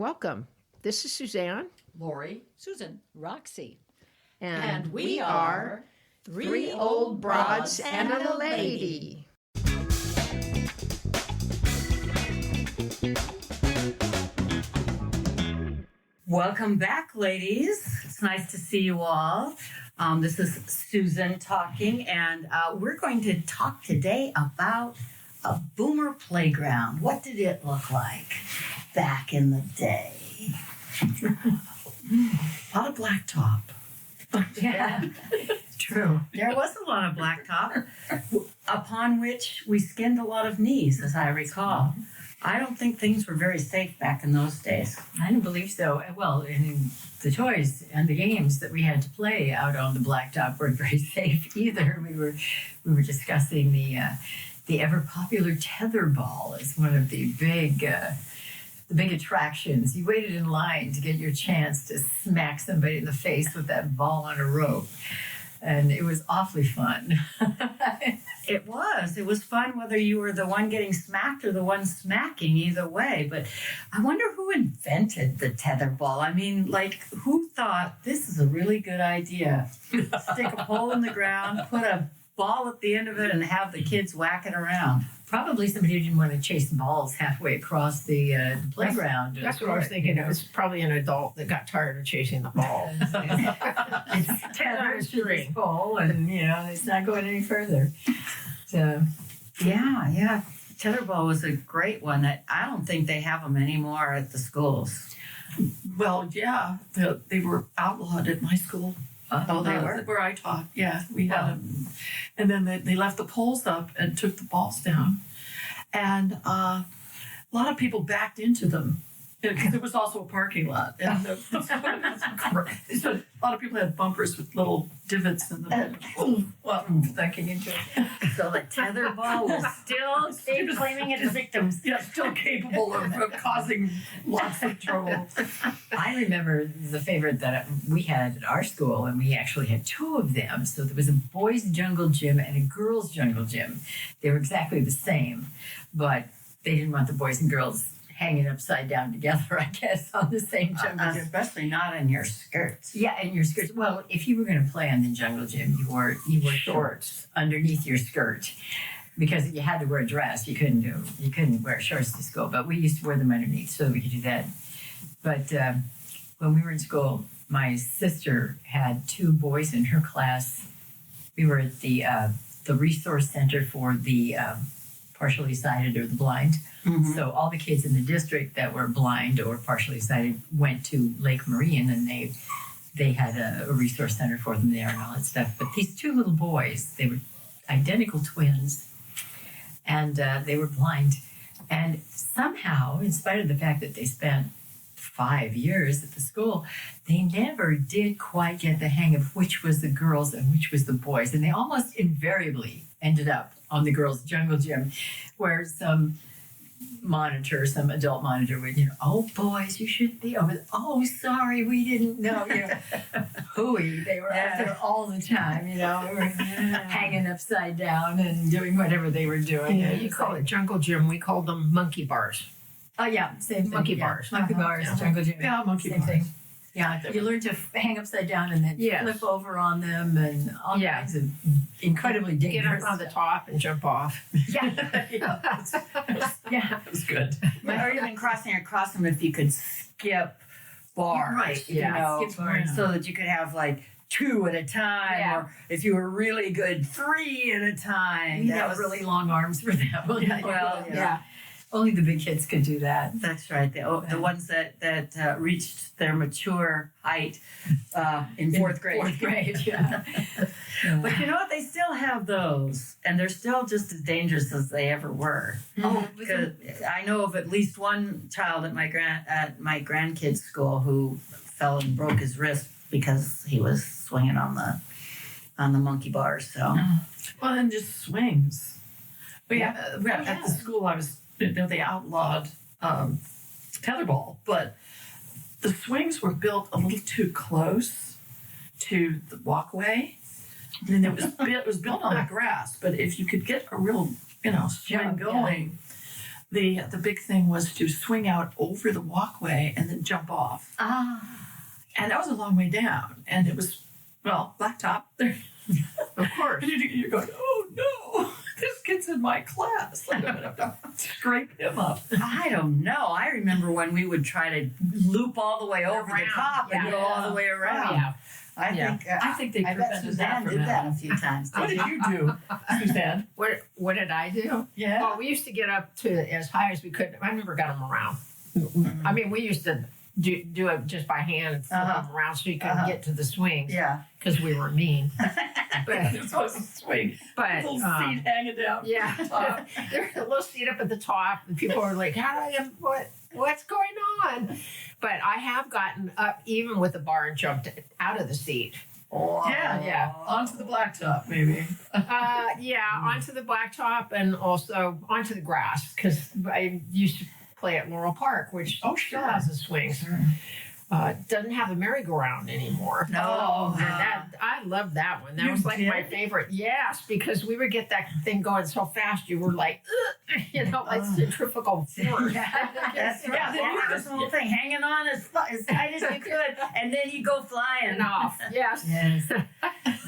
Welcome. This is Suzanne. Lauri, Susan, Roxie. And we are Three Old Broads and a Lady. Welcome back, ladies. It's nice to see you all. This is Susan talking, and we're going to talk today about a boomer playground. What did it look like back in the day? A lot of blacktop. Yeah, true. There was a lot of blacktop, upon which we skinned a lot of knees, as I recall. I don't think things were very safe back in those days. I didn't believe so. Well, and the toys and the games that we had to play out on the blacktop weren't very safe either. We were discussing the ever popular tetherball as one of the big attractions. You waited in line to get your chance to smack somebody in the face with that ball on a rope, and it was awfully fun. It was fun whether you were the one getting smacked or the one smacking, either way. But I wonder who invented the tetherball. I mean, like, who thought this is a really good idea? Stick a pole in the ground, put a ball at the end of it, and have the kids whack it around. Probably somebody who didn't want to chase balls halfway across the playground. That's what I was thinking. It was probably an adult that got tired of chasing the ball. It's tethered to this pole, and it's not going any further. So, yeah. Tetherball was a great one. I don't think they have them anymore at the schools. Well, yeah, they were outlawed at my school. Oh, they were? Where I taught, yeah. We had them. And then they left the poles up and took the balls down. And a lot of people backed into them. Because there was also a parking lot. And so a lot of people had bumpers with little divots in them. sucking into it. So the tetherball was Still claiming its victims. Yeah, still capable of causing lots of trouble. I remember the favorite that we had at our school, and we actually had two of them. So there was a boys' jungle gym and a girls' jungle gym. They were exactly the same, but they didn't want the boys and girls hanging upside down together, I guess, on the same jungle gym. Especially not in your skirts. Yeah, in your skirts. Well, if you were going to play on the jungle gym, you wore shorts underneath your skirt, because you had to wear a dress. You couldn't wear shorts to school, but we used to wear them underneath so that we could do that. But when we were in school, my sister had two boys in her class. We were at the resource center for the partially sighted or the blind. Mm-hmm. So all the kids in the district that were blind or partially sighted went to Lake Marion, and they had a resource center for them there and all that stuff. But these two little boys, they were identical twins, and they were blind. And somehow, in spite of the fact that they spent 5 years at the school, they never did quite get the hang of which was the girls and which was the boys. And they almost invariably ended up on the girls' jungle gym, where some adult monitor would, oh, boys, you should be over there. Oh, sorry, we didn't know. Hooey, they were out there all the time, hanging upside down and doing whatever they were doing. Yeah, you call it jungle gym. We called them monkey bars. Oh, yeah, same thing. Monkey bars. Monkey bars, jungle gym. Yeah, monkey same bars. thing. Yeah, you learn to hang upside down and then flip over on them and all kinds of incredibly dangerous. Get up on the top and jump off. Yeah. That was good. Or even crossing across them if you could skip bars. Right, skip bars. So that you could have like 2 at a time, or if you were really good, 3 at a time. That was really long arms for them. Yeah. Only the big kids could do that. That's right. The ones that reached their mature height in fourth grade. Fourth grade, yeah. But you know what? They still have those, and they're still just as dangerous as they ever were. Oh, because I know of at least one child at my grandkids' school who fell and broke his wrist because he was swinging on the monkey bars. So, well, and just swings. But at the school I was. They outlawed tetherball, but the swings were built a little too close to the walkway. I mean, it was built on the grass, but if you could get a real, swing going, the big thing was to swing out over the walkway and then jump off. And that was a long way down. And it was, well, blacktop. Of course. And you're going, oh no, this kid's in my class. I'm going to have to scrape him up. I don't know. I remember when we would try to loop all the way over the Around. top and Yeah. go all the way around. Yeah. I think they I bet prevented Suzanne that from did that a happening. few times. What did you do, Suzanne? What did I do? Yeah. Well, we used to get up to as high as we could. I never got them around. I mean, we used to do it just by hand and flip them around so you couldn't get to the swings Yeah. because we were mean. But, You're supposed to swing. but Little seat hanging down. yeah, there's a little seat up at the top, and people are like, "How do I? What's going on?" But I have gotten up even with the bar and jumped out of the seat. Oh. Yeah. Onto the blacktop, maybe. Onto the blacktop and also onto the grass because I used to play at Laurel Park, which still has the swings. Doesn't have a merry-go-round anymore. No. And that, I love that one. That was like my favorite. Yes, because we would get that thing going so fast, you were like, like centrifugal force. That's right. Then you had this whole thing hanging on as tight as you could, and then you go flying And off. Yes. Yes.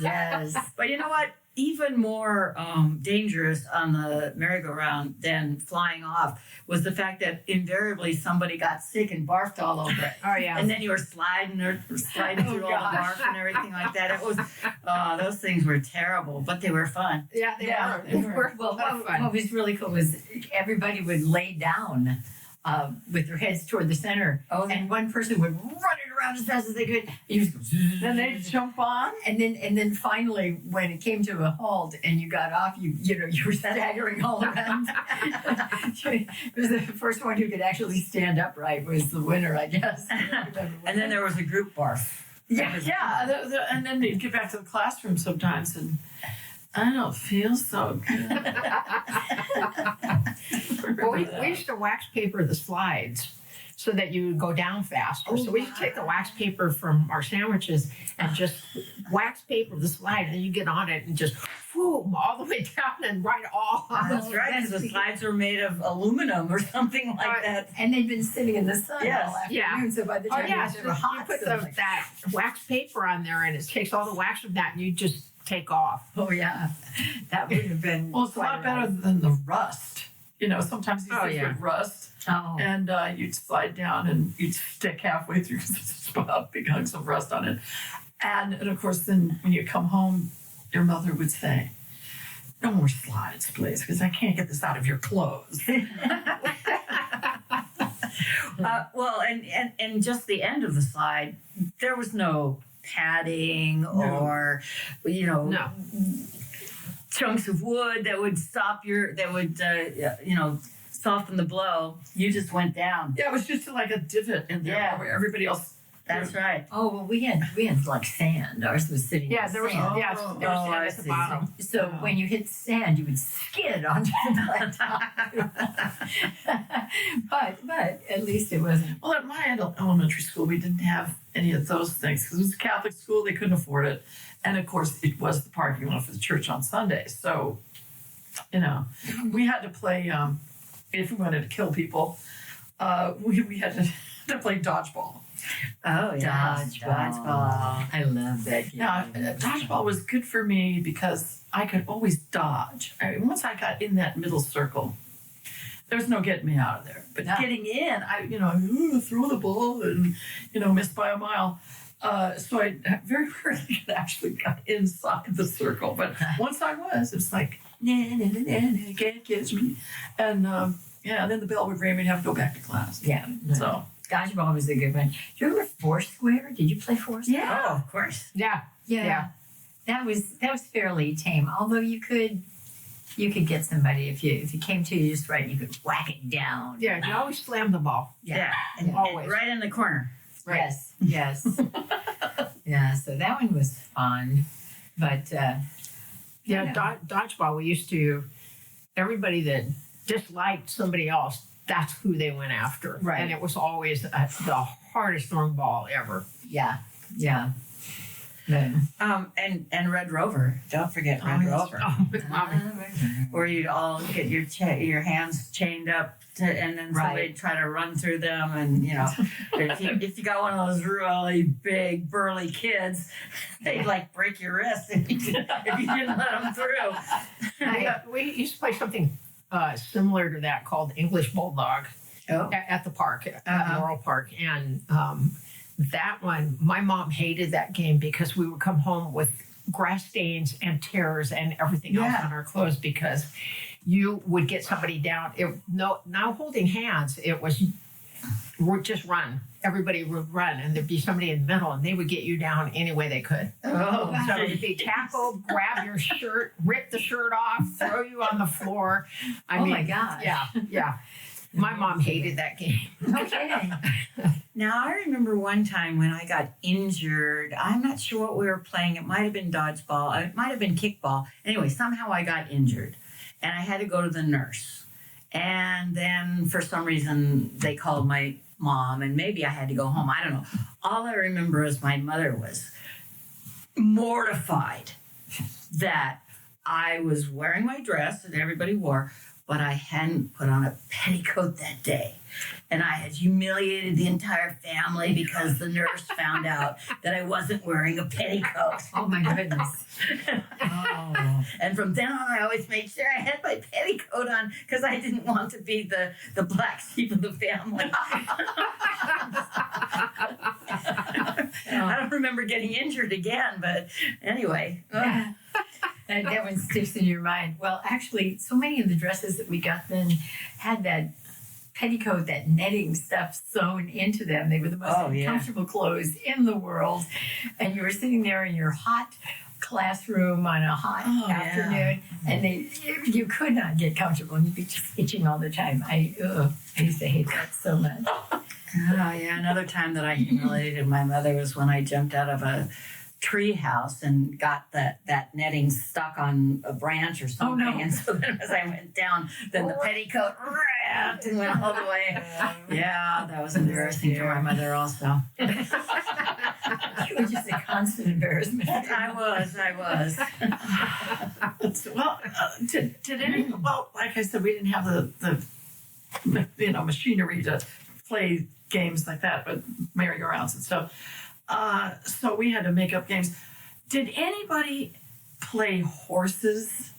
Yes. But you know what? Even more dangerous on the merry-go-round than flying off was the fact that invariably somebody got sick and barfed all over it. Oh, yeah. And then you were sliding through all the barf and everything like that. It was, those things were terrible, but they were fun. Yeah, they were. Well, a lot of fun. what was really cool was everybody would lay down with their heads toward the center, and one person would run it around as fast as they could. Then they'd jump on. And then finally, when it came to a halt and you got off, you were staggering all around. It was the first one who could actually stand upright was the winner, I guess. And then there was a group barf. Yeah. And then they'd get back to the classroom sometimes and I don't feel so good. Well, we used to wax paper the slides so that you would go down faster. So we used to take the wax paper from our sandwiches and just wax paper the slide, and then you get on it and just boom all the way down and right off. That's right, because the slides were made of aluminum or something like that. And they'd been sitting in the sun Yes. all afternoon, so by the time So they were hot, you put so like- that wax paper on there, and it takes all the wax from that, and you just take off. oh yeah, that would have been. Well, it's a lot better than the rust. Sometimes these things would rust. Oh. And you'd slide down and you'd stick halfway through because it's about big hunks of rust on it. And of course, then when you come home, your mother would say, "No more slides, please, because I can't get this out of your clothes." Well, and just the end of the slide, there was no padding or, No. chunks of wood that would soften the blow. You just went down. Yeah, it was just like a divot in there where everybody else. That's right. Oh well, we had like sand. Ours was sitting. Yeah, in there was sand. there was sand at the bottom. So when you hit sand, you would skid onto the blacktop. but at least it wasn't. Well, at my elementary school, we didn't have any of those things because it was a Catholic school. They couldn't afford it. And of course, it was the parking lot for the church on Sundays. So, we had to play, if we wanted to kill people, we had to play dodgeball. Oh, yeah. Dodgeball. I love that game. Now, dodgeball was good for me because I could always dodge. I mean, once I got in that middle circle, there was no getting me out of there. But getting in, I throw the ball and, miss by a mile. So I very rarely actually got inside the circle. But once I was, it was like, can't catch me. And then the bell would ring, we'd have to go back to class. Yeah. So Dodgeball was a good one. Do you remember Foursquare? Did you play Foursquare? Yeah. Oh, of course. Yeah. That was fairly tame. Although you could get somebody if you came to you just right, you could whack it down. Yeah, you always slam the ball. Yeah. And Always. right in the corner. Right. Yes. Yeah, so that one was fun. But Dodgeball, we used to, everybody that disliked somebody else, that's who they went after. Right. And it was always the hardest thrown ball ever. yeah. And Red Rover. Don't forget Red Rover. Where you'd all get your hands chained up and then somebody'd try to run through them, and if you got one of those really big burly kids, they'd like break your wrist if you didn't let them through. We used to play something similar to that called English Bulldog at the park, at Laurel Park, and that one, my mom hated that game because we would come home with grass stains and tears and everything else on our clothes because you would get somebody down. Now holding hands, it was just run. Everybody would run, and there'd be somebody in the middle, and they would get you down any way they could. Oh, so it'd be tackle, grab your shirt, rip the shirt off, throw you on the floor. I mean, my gosh. Yeah. My mom hated that game. Okay. Now, I remember one time when I got injured. I'm not sure what we were playing. It might have been dodgeball. It might have been kickball. Anyway, somehow I got injured, and I had to go to the nurse. And then, for some reason, they called my mom, and maybe I had to go home. I don't know. All I remember is my mother was mortified that I was wearing my dress that everybody wore, but I hadn't put on a petticoat that day. And I had humiliated the entire family because the nurse found out that I wasn't wearing a petticoat. Oh, my goodness. And from then on, I always made sure I had my petticoat on because I didn't want to be the black sheep of the family. I don't remember getting injured again, but anyway. That one sticks in your mind. Well, actually, so many of the dresses that we got then had that petticoat, that netting stuff sewn into them. They were the most comfortable clothes in the world. And you were sitting there in your hot classroom on a hot afternoon, and you could not get comfortable, and you'd be just itching all the time. I used to hate that so much. Another time that I humiliated my mother was when I jumped out of a tree house and got that netting stuck on a branch or something. Oh, no. And so then as I went down, then the petticoat wrapped and went all the way. Yeah, that was embarrassing for my mother also. You were just a constant embarrassment. I was. Well, well, like I said, we didn't have the machinery to play games like that, but merry-go-rounds and stuff. So we had to make up games. Did anybody play horses?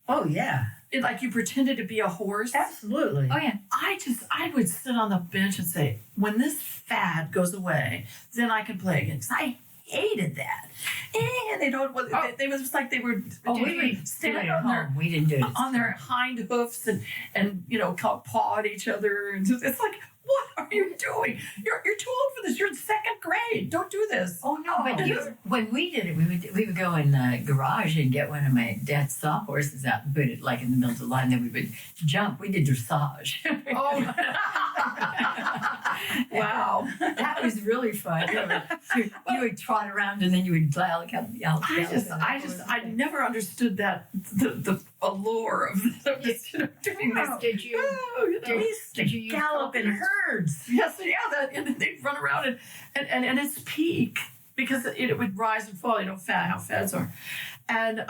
Oh, yeah. Like you pretended to be a horse? Absolutely. Oh, yeah. I would sit on the bench and say, when this fad goes away, then I can play again. Because I hated that. And they don't, they was just like they were standing we didn't do it on their hind hoofs and paw at each other. And just, it's like, what are you doing? You're too old for this. You're in second grade. Don't do this. Oh no! But when we did it, we would go in the garage and get one of my dad's sawhorses out and put it like in the middle of the line. Then we would jump. We did dressage. Oh, wow! That was really fun. You would trot around and then you would gallop. I never understood that the allure of doing this. Did you gallop in herds? Yes, and then they'd run around and its peak, because it would rise and fall. How fads are, and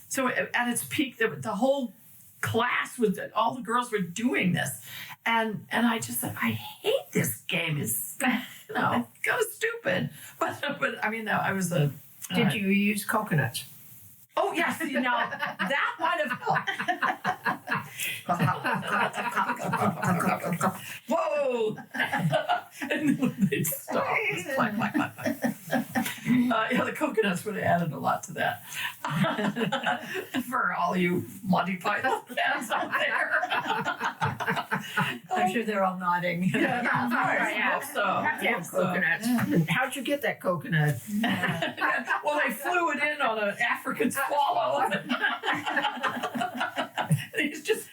so at its peak, the whole class all the girls were doing this, and I just said, I hate this game. It's kind of stupid, but I mean, I was a. Did you use coconuts? Oh, yes. See, now that might have helped. Whoa! And then they'd stop. Clack, clack, clack, clack. The coconuts would have added a lot to that. For all you Monty Python fans out there. I'm sure they're all nodding. Yeah, I hope so. Have to have coconuts. How'd you get that coconut? Well, they flew it in on an African swallow.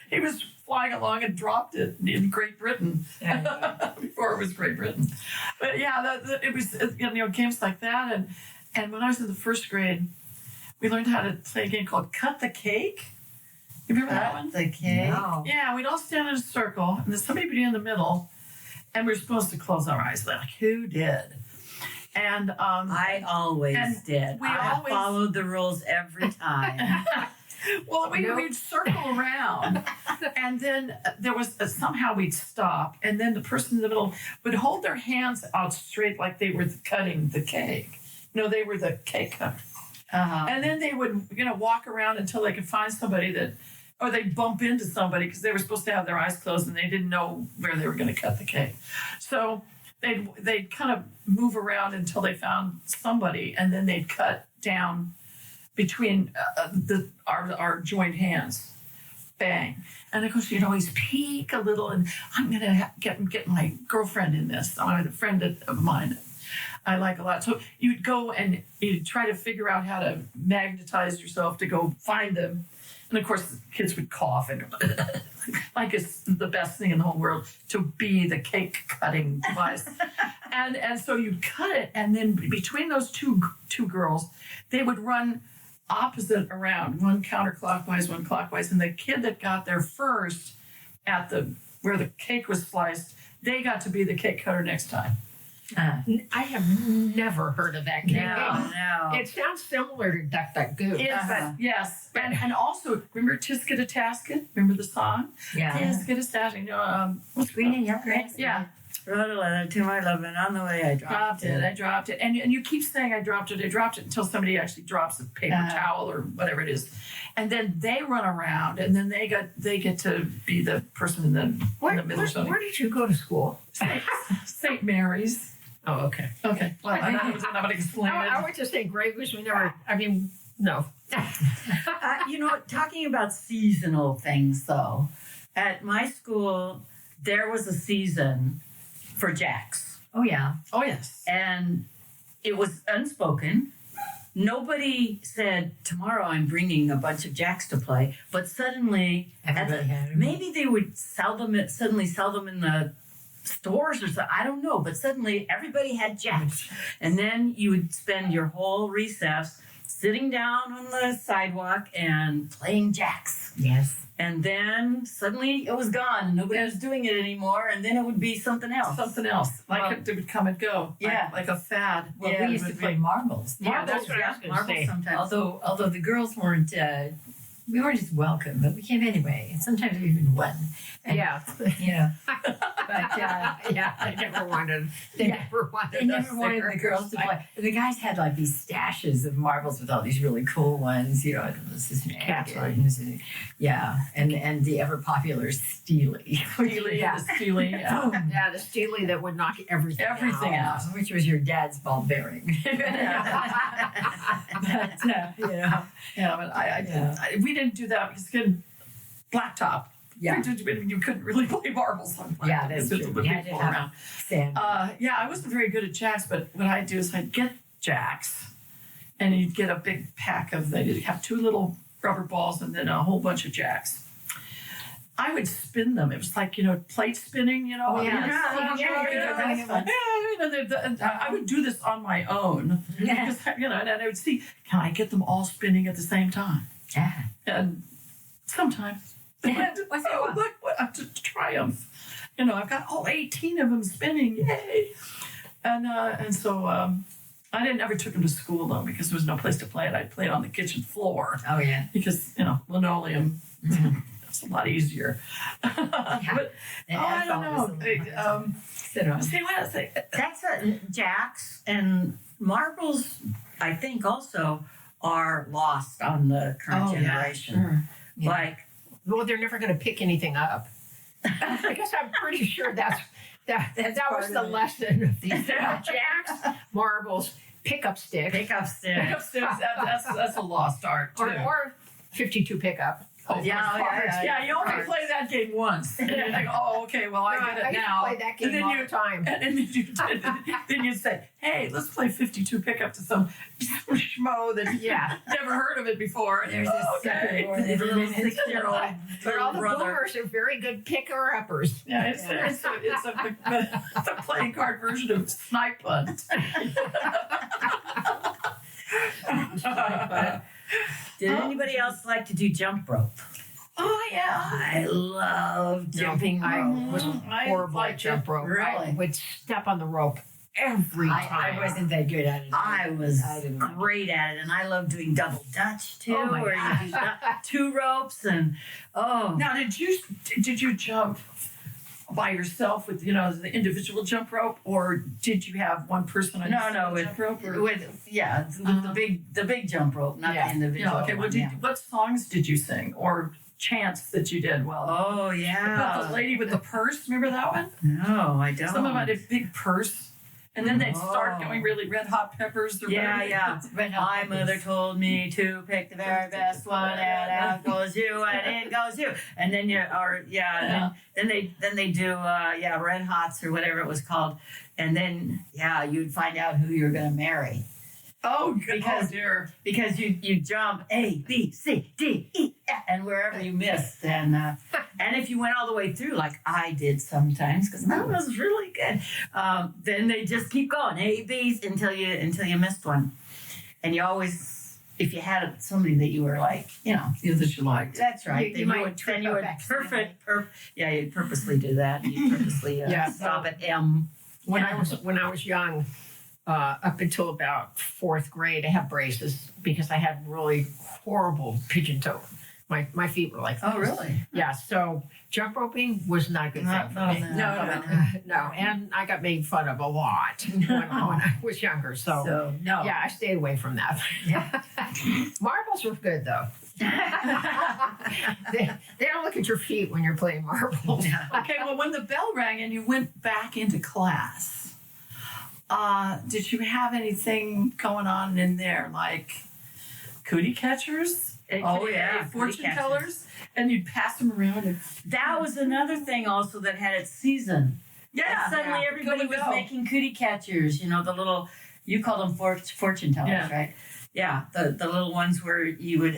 He was flying along and dropped it in Great Britain before it was Great Britain. But yeah, it was games like that. And when I was in the first grade, we learned how to play a game called Cut the Cake. You remember that one? The cake? No. Yeah, we'd all stand in a circle, and then somebody would be in the middle, and we were supposed to close our eyes. Like, who did? And I always And did. we I always- followed the rules every time. well, we'd circle around, and then there was somehow we'd stop, and then the person in the middle would hold their hands out straight like they were cutting the cake. No, they were the cake cutter. And then they would, walk around until they could find somebody or they'd bump into somebody because they were supposed to have their eyes closed and they didn't know where they were going to cut the cake. So they'd kind of move around until they found somebody, and then they'd cut down between our joined hands. Bang. And of course, you'd always peek a little, and I'm going to get my girlfriend in this. I'm a friend of mine I like a lot. So you'd go and you'd try to figure out how to magnetize yourself to go find them. And of course, kids would cough and like it's the best thing in the whole world to be the cake cutting device. and so you'd cut it, and then between those two girls, they would run opposite around, one counterclockwise, one clockwise. And the kid that got there first at where the cake was sliced, they got to be the cake cutter next time. I have never heard of that game. No. It sounds similar to Duck Duck Goose. Yes. And also, remember Tisket a Tasket? Remember the song? Yeah. Tisket a Tasket. What's green and yellow grass? Yeah. Wrote a letter to my lover, and on the way I dropped it. I dropped it. And you keep saying I dropped it until somebody actually drops a paper towel or whatever it is. And then they run around, and then they get to be the person in the middle. Where did you go to school? St. Mary's. Oh, okay. Okay. Well, I'm not going to explain it. I went to St. Grey Goose. We never, no. Talking about seasonal things, though, at my school, there was a season for jacks. Oh, yeah. Oh, yes. And it was unspoken. Nobody said, tomorrow I'm bringing a bunch of jacks to play. But suddenly, Everybody had them. maybe they would suddenly sell them in the stores or something. I don't know. But suddenly everybody had jacks. And then you would spend your whole recess sitting down on the sidewalk and playing jacks. Yes. And then suddenly it was gone. Nobody was doing it anymore. And then it would be something else. Something else. It would come and go. Yeah. Like a fad. Well, Yeah, we used to play marbles. Yeah, that's what I was going to marbles say. sometimes. Although the girls weren't, we weren't just welcome, but we came anyway. And sometimes we even won. And, Yeah. But Yeah, I never wanted. They never wanted. they never us wanted there. the girls to play. The guys had like these stashes of marbles with all these really cool ones. This is Cat's eye. and the ever popular Steely. Yeah. Steely. Yeah. Yeah, the Steely that would knock everything Out. Which was your dad's ball bearing. But, Yeah, but we didn't do that because again, Blacktop. Yeah. You couldn't really play marbles on Blacktop. Yeah, that's because true. the You had to people have around. sand. I wasn't very good at jacks, but what I'd do is I'd get jacks, and you'd get a big pack of. They'd have 2 little rubber balls and then a whole bunch of jacks. I would spin them. It was like plate spinning. Oh, yeah. That's fun. I would do this on my own. Yeah. Because, and I would see, can I get them all spinning at the same time? Yeah. And sometimes. Look what a triumph. I've got all 18 of them spinning. Yay. And so I never took them to school, though, because there was no place to play it. I'd play it on the kitchen floor. Oh, yeah. Because, linoleum, it's a lot easier. But, I don't know. Sit on. See what else? That's jacks and marbles, I think, also are lost on the current generation. Sure. Like, Well, they're never going to pick anything up. I guess I'm pretty sure that was the lesson of these jacks, marbles, pickup sticks, pick-up sticks. That's a lost art, too. or 52 pickup. Oh, yeah, you only play that game once. And you're like, oh, okay, well, I get it now. I used to play that game all the time. And then you say, hey, let's play 52 pickup to some schmo that never heard of it before. And There's this Little 6-year-old But all the brother. boomers are very good picker-uppers. Yeah, it's a playing card version of Snipe Hunt. Did anybody else like to do jump rope? Oh, yeah. I love jumping rope. I was horrible at jump rope. I Really? would step on the rope every time. I wasn't that good at it. I was I didn't like it. great at it, and I love doing double dutch too, Oh my where you do two ropes and Now, did you jump by yourself with the individual jump rope, or did you have one person on no, jump rope? Or? with the big jump rope, not Yeah. the individual. Okay. one, What songs did you sing or chants that you did? Well, Oh about yeah. the lady with the purse. Remember that one? No, I don't. Some of them had a big purse, and then they'd start Oh. going really Red Hot Peppers. Or Yeah, whatever. yeah. Red Hot My mother Peppers. told me to pick the very best one, and out goes you, and in goes you. And then then they do Red Hots or whatever it was called, and then you'd find out who you're gonna marry Oh, good. Because- dear. because you jump A B C D E F, and wherever you missed, and if you went all the way through like I did sometimes because that was really good, then they just keep going A B until you missed one, and you always. If you had somebody that you were like, Yeah, that you liked. that's right. You might trip then you up would accidentally. you'd purposely do that. You'd purposely Yeah. stop at M. When I was young, up until about 4th grade, I had braces because I had really horrible pigeon toe. My feet were like Oh, this. really? Yeah, so jump roping was not a good Not- thing for not me. on No, no, and I got made fun of a lot when I was younger. So, no. yeah, I stayed away from that. Marbles were good though. they don't look at your feet when you're playing marbles. Okay, well, when the bell rang and you went back into class, did you have anything going on in there like cootie catchers? Oh, yeah, fortune cootie catchers. tellers, and you'd pass them around. And, That was another thing also that had its season. yeah, And suddenly yeah. everybody Go. was making cootie catchers. The little, you call them fortune tellers, Yeah. right? Yeah, the little ones where you'd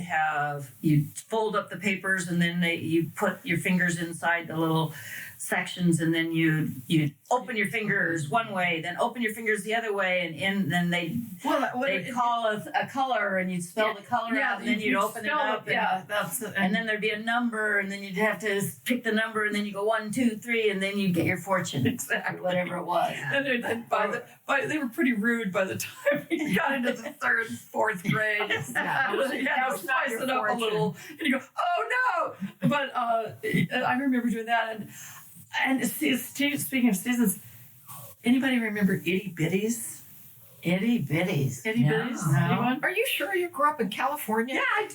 fold up the papers and then you put your fingers inside the little sections and then you'd open your fingers one way, then open your fingers the other way, and then they'd call a color and you'd spell the color out and then you'd open it spell up. Yeah, that's it. And then there'd be a number, and then you'd have to pick the number, and then you go 1, 2, 3, and then you get your fortune, Exactly. whatever it was. And they were pretty rude by the time we got into the 3rd, 4th grade. Yeah. You had That to was not spice your it up fortune. a little, and you go, "Oh no!" But I remember doing that. And speaking of seasons, anybody remember itty bitties? Itty bitties. Itty bitties? No. Anyone? Are you sure you grew up in California? Yeah, I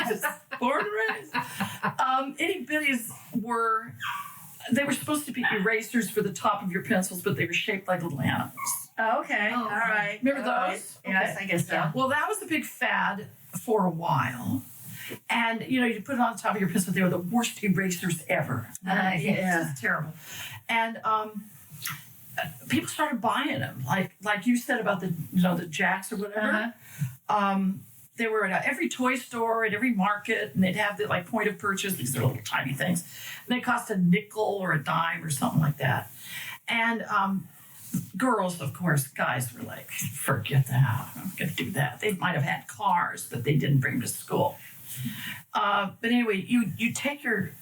did. Just born and raised. Itty bitties were supposed to be erasers for the top of your pencils, but they were shaped like little animals. Oh, okay. Oh, All right. Remember All right. those? Yes, Okay. I guess so. Yeah. Well, that was a big fad for a while. And, you put it on top of your pencil. They were the worst erasers ever. Yeah. It's terrible. And people started buying them. Like you said about the Jacks or whatever. They were at every toy store, at every market, and they'd have the point of purchase. These are little tiny things. And they cost a nickel or a dime or something like that. And girls, of course, guys were like, forget that. I'm not going to do that. They might have had cars, but they didn't bring them to school. But anyway, you take your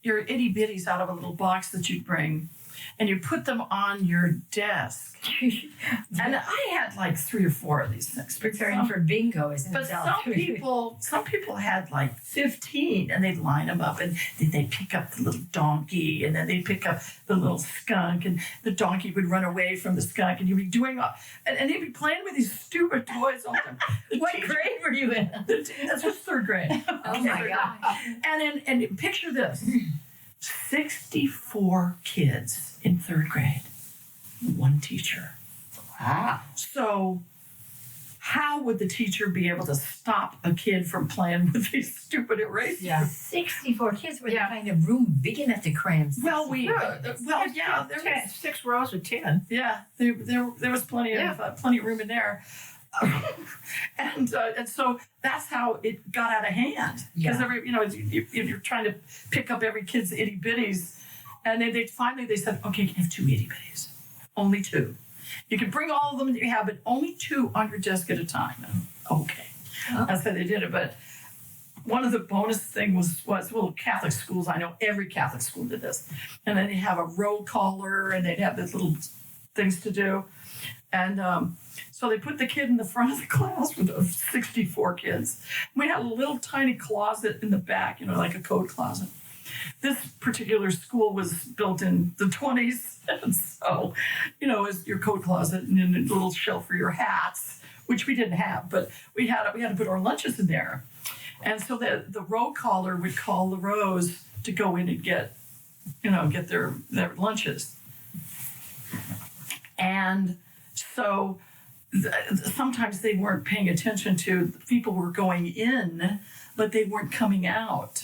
itty bitties out of a little box that you'd bring, and you put them on your desk. And I had like 3 or 4 of these things. Preparing for bingo, isn't But it? some people had like 15, and they'd line them up, and then they'd pick up the little donkey, and then they'd pick up the little skunk, and the donkey would run away from the skunk, and you'd be doing and they'd be playing with these stupid toys all the time. What grade were you in? This was 3rd grade. Oh my God. And picture this: 64 kids in 3rd grade, 1 teacher. Wow. So how would the teacher be able to stop a kid from playing with these stupid erasers? Yeah. 64 kids with Yeah. a kind of room big enough to cram. Well, There there was 6 rows of 10. there was plenty of room in there. And so that's how it got out of hand, because you're trying to pick up every kid's itty bitties, and they finally said, okay, you can have 2 itty bitties, only 2. You can bring all of them that you have, but only 2 on your desk at a time. Okay, that's how they did it. But one of the bonus things was little Catholic schools. I know every Catholic school did this, and then they have a roll caller, and they'd have this little things to do. And so they put the kid in the front of the class with 64 kids. We had a little tiny closet in the back, like a coat closet. This particular school was built in the 20s. And so, it's your coat closet and then a little shelf for your hats, which we didn't have, but we had to put our lunches in there. And so the row caller would call the rows to go in and get their lunches. And so sometimes they weren't paying attention to the people were going in, but they weren't coming out.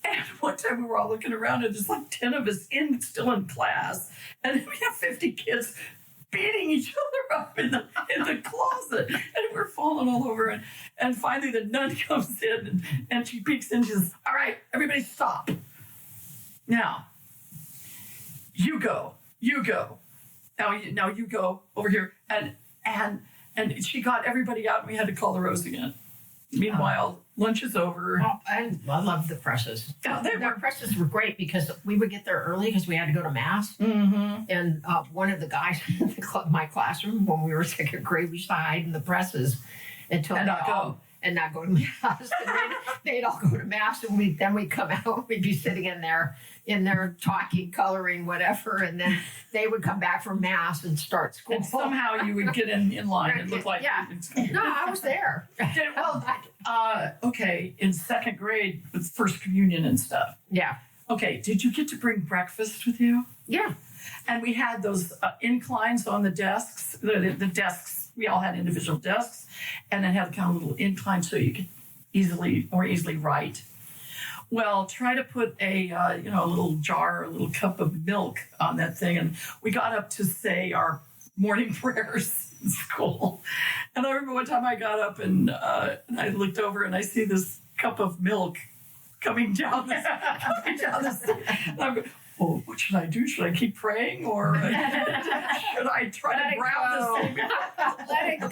And one time we were all looking around and there's like 10 of us still in class. And we have 50 kids beating each other up in the closet. And we're falling all over. And finally the nun comes in and she peeks in and she says, all right, everybody stop. Now, you go. Now you go over here. And she got everybody out and we had to call the rows again. Meanwhile, lunch is over. Oh, I love the presses. Oh, Their presses were great because we would get there early because we had to go to mass. Mm-hmm. And one of the guys in my classroom, when we were second grade, we used to hide in the presses until And not go. And not go to mass. And they'd all go to mass, and then we'd come out. We'd be sitting in there talking, coloring, whatever. And then they would come back from mass and start school. And somehow you would get in line and look like No, I was there. Okay, in second grade with first communion and stuff. Yeah. Okay, did you get to bring breakfast with you? Yeah. And we had those inclines on the desks. The desks, we all had individual desks, and then had kind of a little incline so you could easily write. Well, try to put a little jar, a little cup of milk on that thing, and we got up to say our morning prayers in school. And I remember one time I got up and I looked over and I see this cup of milk coming down the and I'm going, oh, what should I do? Should I keep praying or should I try to grab this thing? Let it go.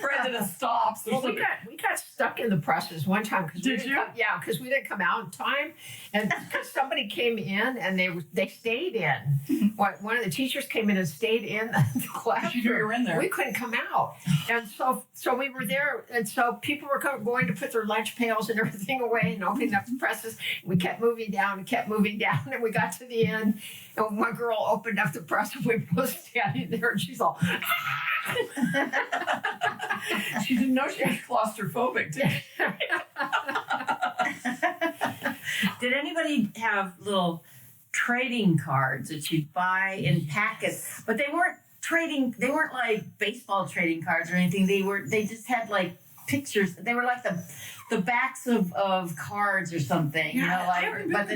Pray that it stops. Well, we got stuck in the presses one time because Did you? Because we didn't come out in time, and because somebody came in and they stayed in. One of the teachers came in and stayed in the classroom. You knew you were in there. We couldn't come out, and so we were there, and so people were going to put their lunch pails and everything away and opening up the presses. We kept moving down, and we got to the end, and one girl opened up the press, and we were both standing there, and she's all. She didn't know she was claustrophobic, did she? Did anybody have little trading cards that you'd buy in packets? But they weren't like baseball trading cards or anything. They just had like pictures. They were like the backs of cards or something, but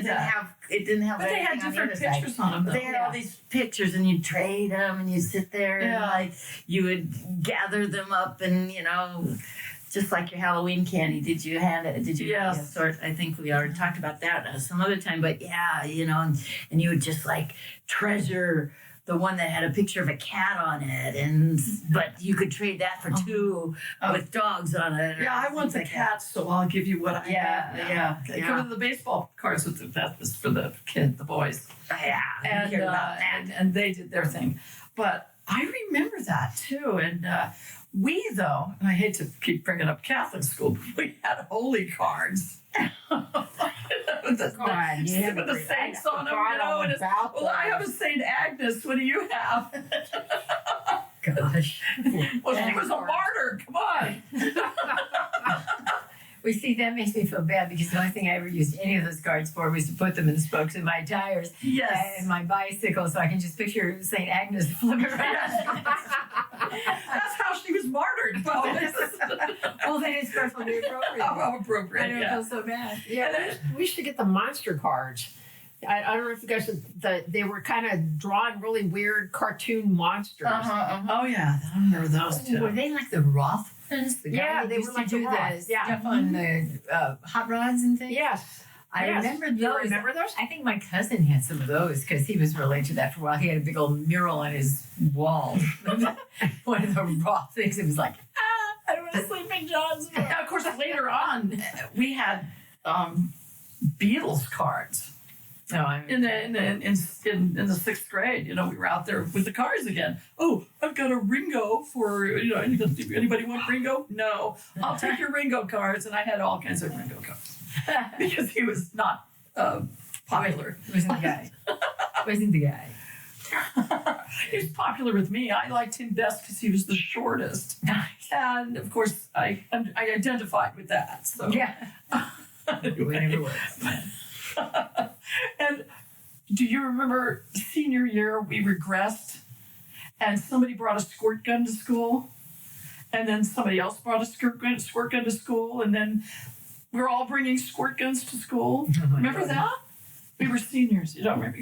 it didn't have But they had anything on the different other side. pictures on them. But they had all these pictures, and you trade them, and you sit there, and like you would gather them up, and just like your Halloween candy. Did you hand it? Did you? Yes. I think we already talked about that some other time. But and you would just like treasure the one that had a picture of a cat on it, but you could trade that for two with dogs on it. Yeah, I want the cats, so I'll give you what I have. Yeah. Come to the baseball cards with that was for the kid, the boys. Yeah, and they did their thing. But I remember that too. And we, though, and I hate to keep bringing up Catholic school, but we had holy cards. with the saints on them, I have a Saint Agnes. What do you have? Gosh. Well, she was a martyr. Come on. Well, see, that makes me feel bad because the only thing I ever used any of those cards for was to put them in the spokes of my tires and my bicycle, so I can just picture St. Agnes flipping around. That's how she was martyred. Well, Then it's perfectly appropriate. How appropriate. I don't feel so bad. Yeah, we used to get the monster cards. I don't know if you guys, they were kind of drawn really weird cartoon monsters. Oh, yeah. I remember those too. Were they like the Roth? Yeah, they were like do the Roth. stuff on the hot rods and things. Yes. I remember those. You remember those? I think my cousin had some of those because he was really into that for a while. He had a big old mural on his wall. One of the Roth things. It was like, I don't want to sleep in John's room. Of course, later on, we had Beatles cards. No, I in the sixth grade, we were out there with the cars again. Oh, I've got a Ringo for anybody want Ringo? No, I'll take your Ringo cards, and I had all kinds of Ringo cards because he was not popular. wasn't the guy. Wasn't the guy. He was popular with me. I liked him best because he was the shortest, and of course, I identified with that. So Yeah. anyway. Whatever works. And do you remember senior year we regressed and somebody brought a squirt gun to school and then somebody else brought a squirt gun to school and then we're all bringing squirt guns to school. Oh my Remember God. that? We were seniors. You don't remember?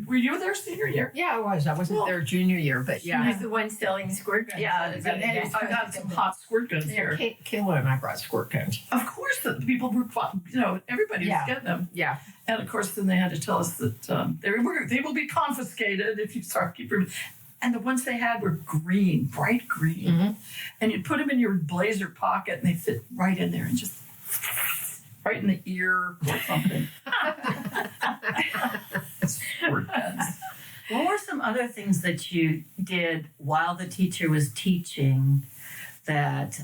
Were you there senior year? Yeah, I was. I wasn't there junior year, but He yeah. was the one selling squirt guns. Yeah, So and I got some hot squirt guns Yeah, here. Kayla and I brought squirt guns. Of course, the people were, everybody was Yeah. getting them. Yeah. And of course, then they had to tell us that they will be confiscated if you start keeping. And the ones they had were green, bright green. Mhm. And you'd put them in your blazer pocket and they fit right in there and just right in the ear or something. Squirt guns. What were some other things that you did while the teacher was teaching that,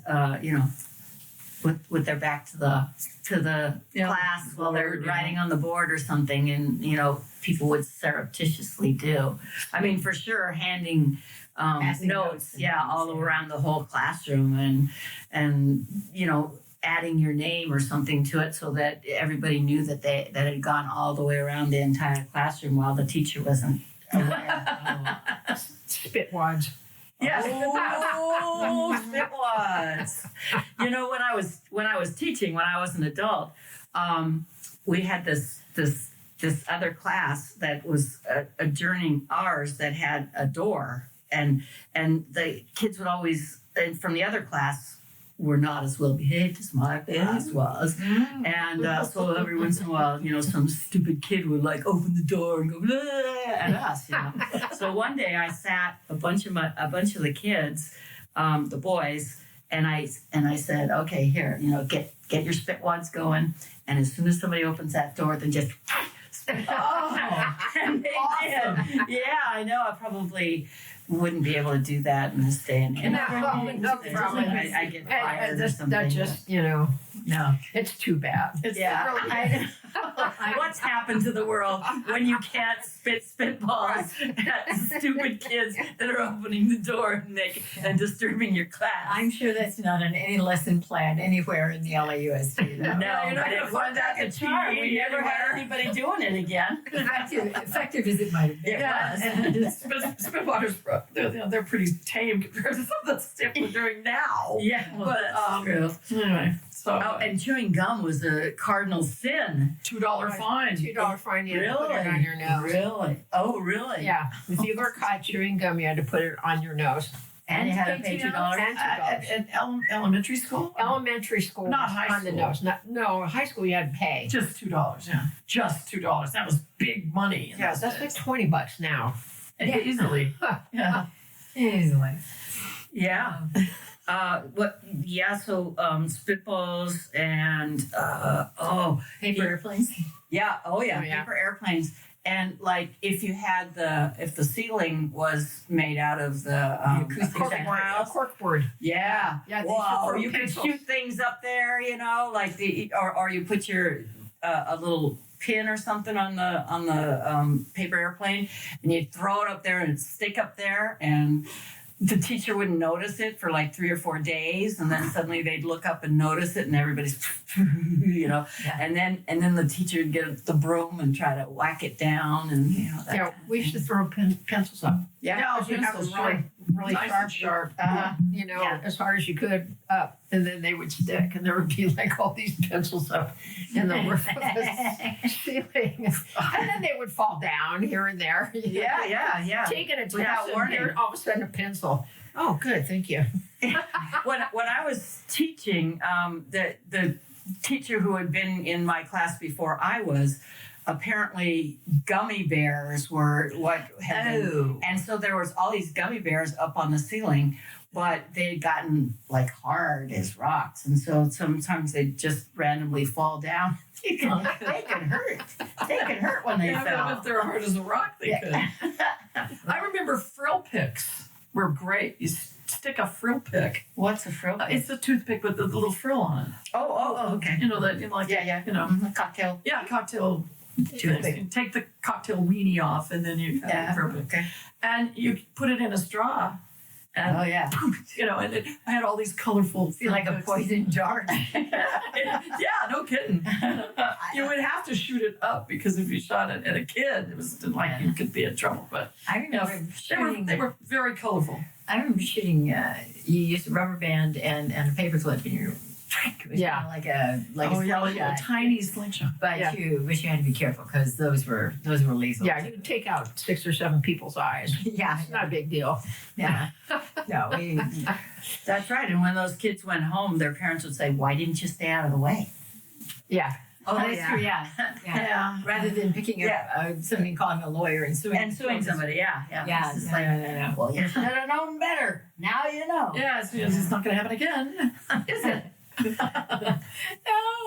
with their back to the Yeah, class while they're board, writing on the board or something, and people would surreptitiously do? I mean, for sure, handing Passing notes, notes and all things, yeah. around the whole classroom, and adding your name or something to it so that everybody knew that that had gone all the way around the entire classroom while the teacher wasn't aware. Spitwads. Yes. Oh, spitwads. When I was teaching, when I was an adult, we had this other class that was adjourning ours that had a door, and the kids would always, and from the other class, were not as well behaved as my class was. And so every once in a while, some stupid kid would open the door and go "Bleh," at us. So one day I sat a bunch of the kids, the boys, and I said, okay, here, get your spitwads going, and as soon as somebody opens that door, then just. Oh, And they did. Yeah, I know. I probably wouldn't be able to do that in this day and age. No problem. I get fired or something. That just, No. it's too bad. it's Yeah. really What's happened to the world when you can't spitballs at stupid kids that are opening the door and disturbing your class? I'm sure that's not on any lesson plan anywhere in the LAUSD. No, You're not but gonna it find worked that like a in charm. TV We never had anywhere. anybody doing it again. Effective as it might have been. Yeah, and spitwaters, they're pretty tame compared to some of the stuff we're doing now. Yeah, But true. anyway, so Oh, and chewing gum was a cardinal sin. $2 fine. $2 fine, you had to put it on your nose. Really? Oh, really? Yeah. If you were caught chewing gum, you had to put it on your nose. And you had to pay $2. And $2. At elementary school, Elementary school Not was high on the school. nose. No, high school you had to pay. just $2. Yeah, just $2. That was big money. in Yeah, those that's days. like $20 now. Easily. Yeah. Easily. Yeah. So spitballs and Paper airplanes. yeah, Oh, yeah. paper airplanes. And if the ceiling was made out of the acoustic tiles, Corkboard. yeah, Yeah, they wow, should or you throw could pencils. shoot things up there, or you put your a little pin or something on the paper airplane, and you throw it up there and it'd stick up there, and the teacher wouldn't notice it for 3 or 4 days, and then suddenly they'd look up and notice it, and everybody's, Yeah. and then the teacher would get the broom and try to whack it down, and that Yeah, kind of we used to thing. throw pencils up. Yeah, Because you have them pencils, really nice sharp. and sharp. Yeah. As hard as you could up, and then they would stick, and there would be all these pencils up in the roof of the ceiling, and then they would fall down here and there. Yeah. Taking a test, Without and warning. here, all of a sudden a pencil. Oh, good, thank you. When I was teaching, the teacher who had been in my class before I was, apparently gummy bears were what had been, Oh. and so there was all these gummy bears up on the ceiling, but they had gotten hard as rocks, and so sometimes they'd just randomly fall down They can hurt. They can hurt when they Yeah, fell. but if they're hard as a rock, they could. I remember frill picks were great. You stick a frill pick. What's a frill? It's a toothpick with the little frill on it. Oh, okay. You know that, like, Yeah. you know, Cocktail. yeah, cocktail. Toothpick. You take the cocktail weenie off, and then you have a frill pick. Okay. And you put it in a straw. And, Oh yeah. you know, and I had all these colorful. Feel like a picks. poison dart. Yeah, no kidding. You would have to shoot it up because if you shot it at a kid, it was like you could be in trouble. But I remember they were very colorful. I remember shooting. You used a rubber band and a paper clip, and you. It was Yeah. kinda like a Like a slingshot. tiny slingshot. But Yeah. you had to be careful because those were lethal. Yeah, you can take out 6 or 7 people's eyes. Yeah. It's not a big deal. Yeah. No, we. That's right. And when those kids went home, their parents would say, "Why didn't you stay out of the way?" Yeah. Oh, that's yeah. true. Yeah. Yeah. Rather than picking up somebody and calling a lawyer and suing somebody. Yeah. Yeah. It's just No, like, no. well, you should have known better. Now you know. Yeah, it's not going to happen again, is it? No,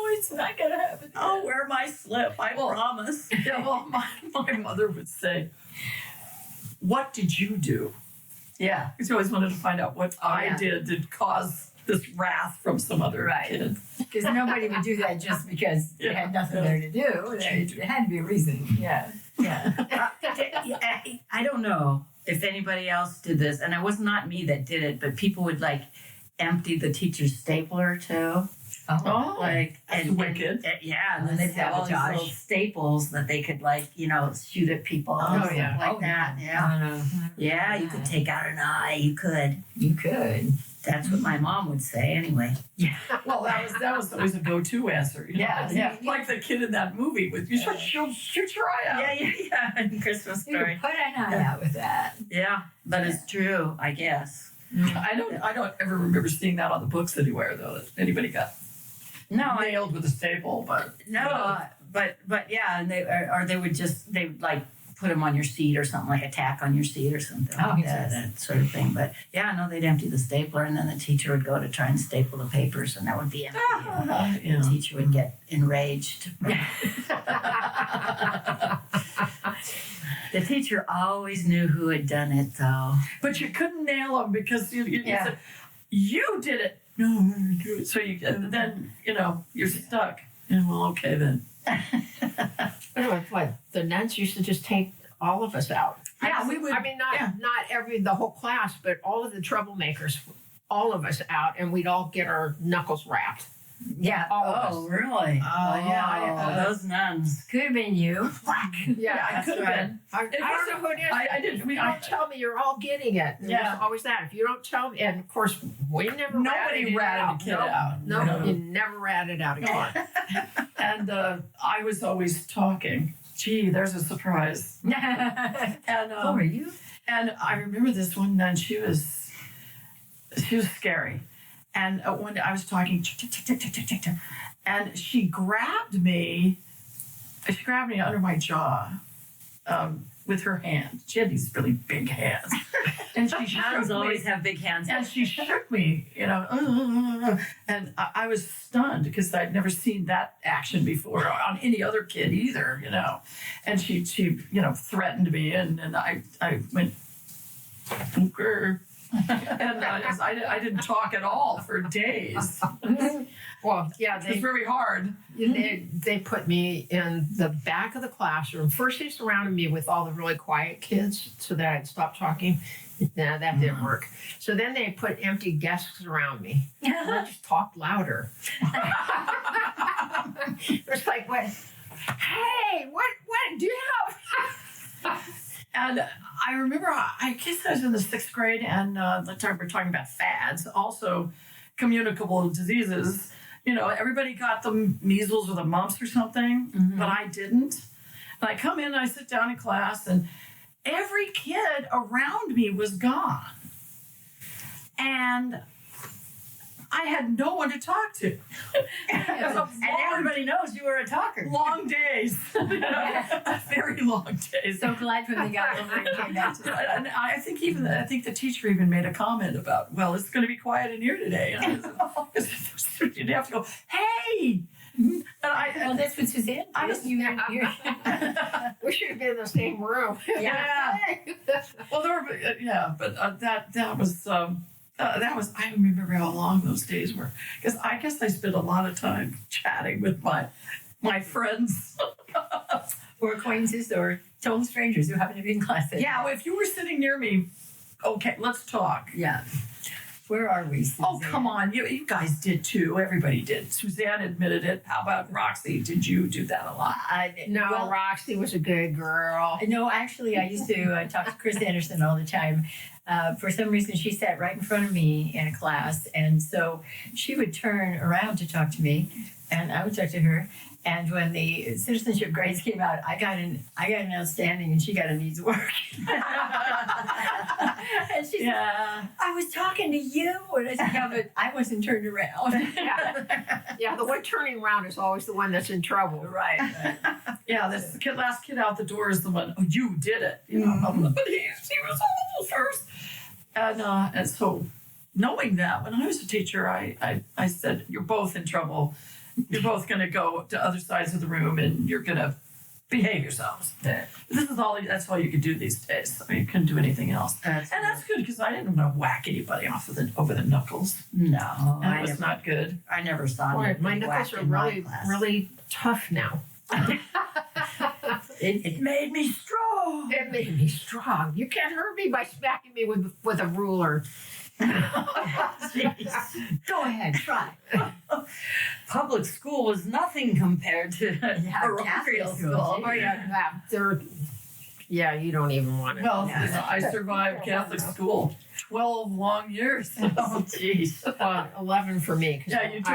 it's not gonna happen. Oh, wear my slip. I promise. Yeah, well, my mother would say, "What did you do?" Yeah. She always wanted to find out what I yeah. did to cause this wrath from some other kid. Because nobody would do that just because they had nothing there to do. There had to be a reason. Yeah. Yeah. I don't know if anybody else did this, and it was not me that did it, but people would like empty the teacher's stapler too. Oh, Like that's and wicked. And then they'd have all these Sabotage. little staples that they could shoot at people and Oh, stuff yeah. like that. Yeah. Yeah, you could take out an eye. You could. You could. That's what my mom would say anyway. Well, that was always a go-to answer. You know? Yeah. Like the kid in that movie with you shoot your eye out. Yeah. In Christmas You Story. could put an eye out with that. Yeah, but it's true, I guess. I don't ever remember seeing that on the books anywhere though. That anybody got nailed with a staple, but But yeah, and they would like put them on your seat or something, like a tack on your seat or something like that sort of thing. But yeah, no, they'd empty the stapler, and then the teacher would go to try and staple the papers, and that would be empty. you know. The teacher would get enraged. The teacher always knew who had done it, though. But you couldn't nail them because you said you did it. No, so then you're stuck. And well, okay then. What the nuns used to just take all of us out. Yeah, we would. I mean, not the whole class, but all of the troublemakers, all of us out, and we'd all get our knuckles wrapped. Yeah. All of us. Oh, really? yeah. Those nuns. Could have been you. Yeah, I could have been. I don't know who it is. I did. If you don't tell me, you're all getting it. And Yeah. there's always that. If you don't tell me, and of course, we never Nobody ratted a kid out. No, you never ratted out a kid. And I was always talking. Gee, there's a surprise. And Who are you? And I remember this one nun. She was scary. And one day I was talking, and she grabbed me under my jaw with her hand. She had these really big hands. And she Nuns shook always me. have big hands. And she shook me, and I was stunned because I'd never seen that action before on any other kid either, And she threatened me, and I went, "Okay." And I didn't talk at all for days. Well, yeah, It was very hard. they put me in the back of the classroom. First, they surrounded me with all the really quiet kids so that I'd stop talking. Nah, that didn't work. So then they put empty desks around me. And I just talked louder. It was like, what? Hey, what do you have? And I remember, I guess I was in the 6th grade, and we're talking about fads, also communicable diseases. Everybody got the measles or the mumps or something, but I didn't. And I come in and I sit down in class, and every kid around me was gone. And I had no one to talk to. And everybody knows you were a talker. Long days. Very long days. So glad when they got over and came back to that. And I think the teacher even made a comment about, well, it's going to be quiet in here today. And you'd have to go, hey, And Well, that's what Suzanne did. I was- You- We should have been in the same room. Yeah. Well, there were, but that was I remember how long those days were, because I guess I spent a lot of time chatting with my friends. or acquaintances or total strangers who happen to be in class. Yeah, if you were sitting near me, okay, let's talk. Yeah. Where are we, Suzanne? Oh, come on, you guys did too. Everybody did. Suzanne admitted it. How about Roxie? Did you do that a lot? No, Well, Roxie was a good girl. no, actually, I used to talk to Chris Anderson all the time. For some reason, she sat right in front of me in a class, and so she would turn around to talk to me, and I would talk to her. And when the citizenship grades came out, I got an outstanding, and she got a needs work. And she said, I was talking to you, and I said, yeah, but I wasn't turned around. Yeah, the one turning around is always the one that's in trouble. Right. Yeah, this last kid out the door is the one. Oh, you did it. You know, but he was almost first. And so, knowing that, when I was a teacher, I said, you're both in trouble. You're both going to go to other sides of the room, and you're going to behave yourselves. That's all you could do these days. I mean, you couldn't do anything else. That's good, because I didn't want to whack anybody over the knuckles. No, That was not good. I never saw Boy, anybody my knuckles whacked are in my really, class. really tough now. It made me strong. It made me strong. You can't hurt me by smacking me with a ruler. Go ahead, try. Public school was nothing compared to parochial Catholic school. school. Oh yeah, you don't even want to. Well, I survived Catholic school 12 long years. Oh, jeez. 11 for me. 'Cause Yeah, you took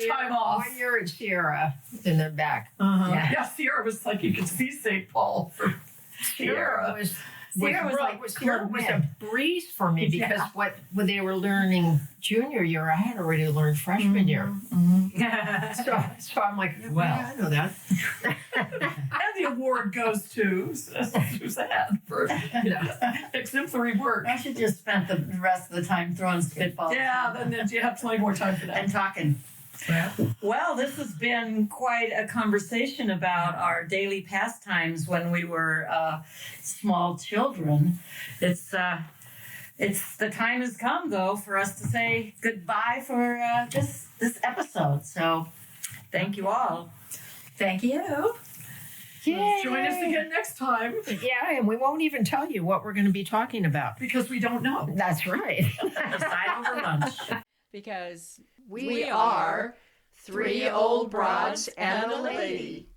time off. 1 year at Sierra in the back. Yeah, Sierra was like, you could see St. Paul from Sierra. Sierra was right, was was a breeze for me because what they were learning junior year, I had already learned freshman year. So I'm like, well, I know that. And the award goes to Suzanne for exemplary work. I should just spent the rest of the time throwing spitballs. Yeah, then you have plenty more time for that. And talking. Well, this has been quite a conversation about our daily pastimes when we were small children. It's the time has come though for us to say goodbye for this episode. So, thank you all. Thank you. Join us again next time, Yeah, and we won't even tell you what we're going to be talking about. because we don't know. That's right. Decide over lunch. Because We are three old broads and a lady.